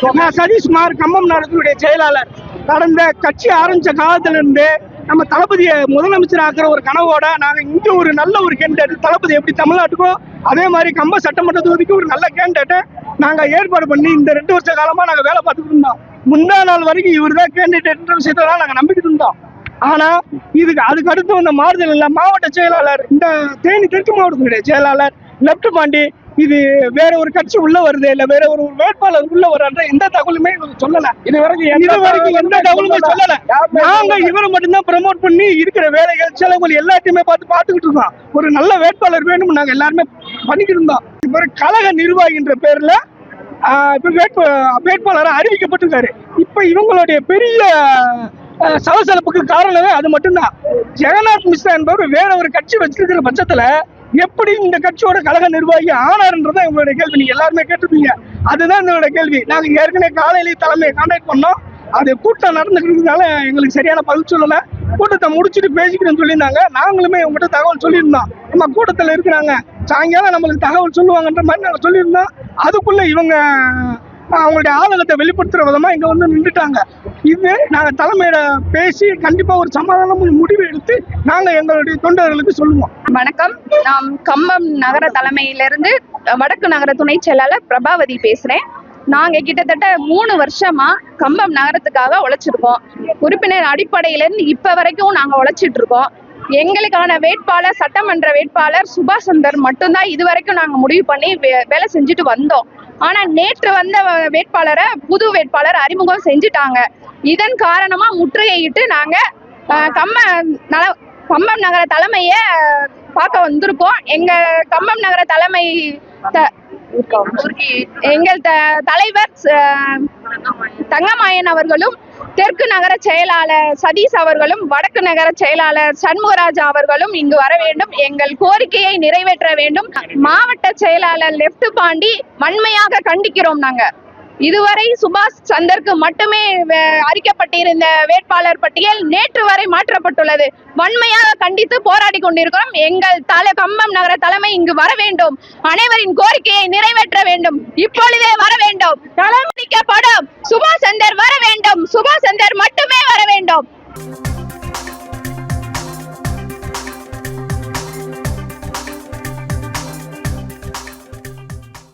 நான் சதீஷ்குமார், கம்பம் நகரத்தினுடைய செயலாளர். கடந்த கட்சி ஆரம்பிச்ச காலத்துல இருந்து நம்ம தளபதியை முதலமைச்சர் ஆக்குற ஒரு கனவோட நாங்க இங்க ஒரு நல்ல ஒரு கேண்டிடேட், தளபதி எப்படி தமிழ்நாட்டுக்கும் அதே மாதிரி கம்ப சட்டமன்ற தொகுதிக்கு ஒரு நல்ல கேண்டிடேட்டை நாங்க ஏற்பாடு பண்ணி இந்த 2 வருஷ காலமா நாங்க வேலை பார்த்துட்டு இருந்தோம். முந்தா நாள் வரைக்கும் இவர் தான் கேண்டிடேட் விஷயத்தான் நாங்க நம்பிக்கிட்டு இருந்தோம். ஆனா அதுக்கு அடுத்து வந்த மாறுதல் இல்ல, மாவட்ட செயலாளர், இந்த தேனி தெற்கு மாவட்டத்தினுடைய செயலாளர் லெப்ட் பாண்டி, இது வேற ஒரு கட்சி உள்ள வருது இல்ல வேற ஒரு வேட்பாளர் உள்ள வர்ற எந்த தகவலுமே சொல்லல. இது வரைக்கும் எந்த தகவலுமே சொல்லல. நாங்க இவரை மட்டும்தான் ப்ரமோட் பண்ணி இருக்கிற வேலைகள் செலவுகள் எல்லாத்தையுமே பார்த்துக்கிட்டு இருக்கோம். ஒரு நல்ல வேட்பாளர் வேணும் நாங்க எல்லாருமே பண்ணிக்கிட்டு இருந்தோம். இப்ப கழக நிர்வாகின்ற பேர்ல வேட்பாளராக அறிவிக்கப்பட்டிருக்காரு. இப்ப இவங்களுடைய பெரிய சலசலப்புக்கு காரணமே அது மட்டும்தான். ஜெகநாத் மிஸ்ரா என்பவர் வேற ஒரு கட்சி வச்சிருக்கிற பட்சத்துல எப்படி இந்த கட்சியோட கழக நிர்வாகி ஆனார்ன்றதான் எங்களுடைய கேள்வி. நீங்க எல்லாருமே கேட்டிருப்பீங்க, அதுதான் எங்களோட கேள்வி. நாங்க ஏற்கனவே காலையிலேயே தலைமையை கான்டாக்ட் பண்ணோம். அது கூட்டம் நடந்துக்கிறதுனால எங்களுக்கு சரியான பதில் சொல்லல. கூட்டத்தை முடிச்சுட்டு பேசிக்கிறேன்னு சொல்லியிருந்தாங்க. நாங்களுமே உங்ககிட்ட தகவல் சொல்லியிருந்தோம், நம்ம கூட்டத்தில் இருக்கிறாங்க, சாயங்காலம் நம்மளுக்கு தகவல் சொல்லுவாங்கன்ற மாதிரி நாங்கள் சொல்லியிருந்தோம். அதுக்குள்ள இவங்க அவங்களுடைய ஆதங்கத்தை வெளிப்படுத்துற விதமா இங்க வந்து நின்றுட்டாங்க. இது நாங்க தலைமையில பேசி கண்டிப்பா ஒரு சமாதானமும் முடிவு எடுத்து நாங்க எங்களுடைய தொண்டர்களுக்கு சொல்லுவோம். வணக்கம், நான் கம்பம் நகர தலைமையிலிருந்து வடக்கு நகர துணை செயலாளர் பிரபாவதி பேசுறேன். நாங்க கிட்டத்தட்ட 3 வருஷமா கம்பம் நகரத்துக்காக உழைச்சிருக்கோம். உறுப்பினர் அடிப்படையிலிருந்து இப்ப வரைக்கும் நாங்க உழைச்சிட்டு இருக்கோம். எங்களுக்கான வேட்பாளர், சட்டமன்ற வேட்பாளர் சுபாஷ் சந்தர் மட்டும்தான் இதுவரைக்கும் நாங்க முடிவு பண்ணி வேலை செஞ்சுட்டு வந்தோம். ஆனா நேற்று வந்த வேட்பாளரை புது வேட்பாளர் அறிமுகம் செஞ்சுட்டாங்க. இதன் காரணமா முற்றுகையிட்டு நாங்க கம்பம் நகர தலைமைய பார்க்க வந்திருக்கோம். எங்க கம்பம் நகர தலைமை எங்கள் தலைவர் தங்கமாயன் அவர்களும், தெற்கு நகர செயலாளர் சதீஷ் அவர்களும், வடக்கு நகர செயலாளர் சண்முகராஜா அவர்களும் இங்கு வர வேண்டும். எங்கள் கோரிக்கையை நிறைவேற்ற வேண்டும். மாவட்ட செயலாளர் லெப்ட் பாண்டி வன்மையாக கண்டிக்கிறோம். நாங்க இதுவரை சுபாஷ் சந்தருக்கு மட்டுமே அறிக்கப்பட்டிருந்த வேட்பாளர் பட்டியல் நேற்று வரை மாற்றப்பட்டுள்ளது. வன்மையாக கண்டித்து போராடி கொண்டிருக்கிறோம். எங்கள் கம்பம் நகர தலைமை இங்கு வர வேண்டும். அனைவரின் கோரிக்கையை நிறைவேற்ற வேண்டும். இப்பொழுதே வர வேண்டும். தலைமைக்கப்படும் சுபாஷ் சந்தர் வர வேண்டும். சுபாஷ் சந்தர் மட்டுமே வர வேண்டும்.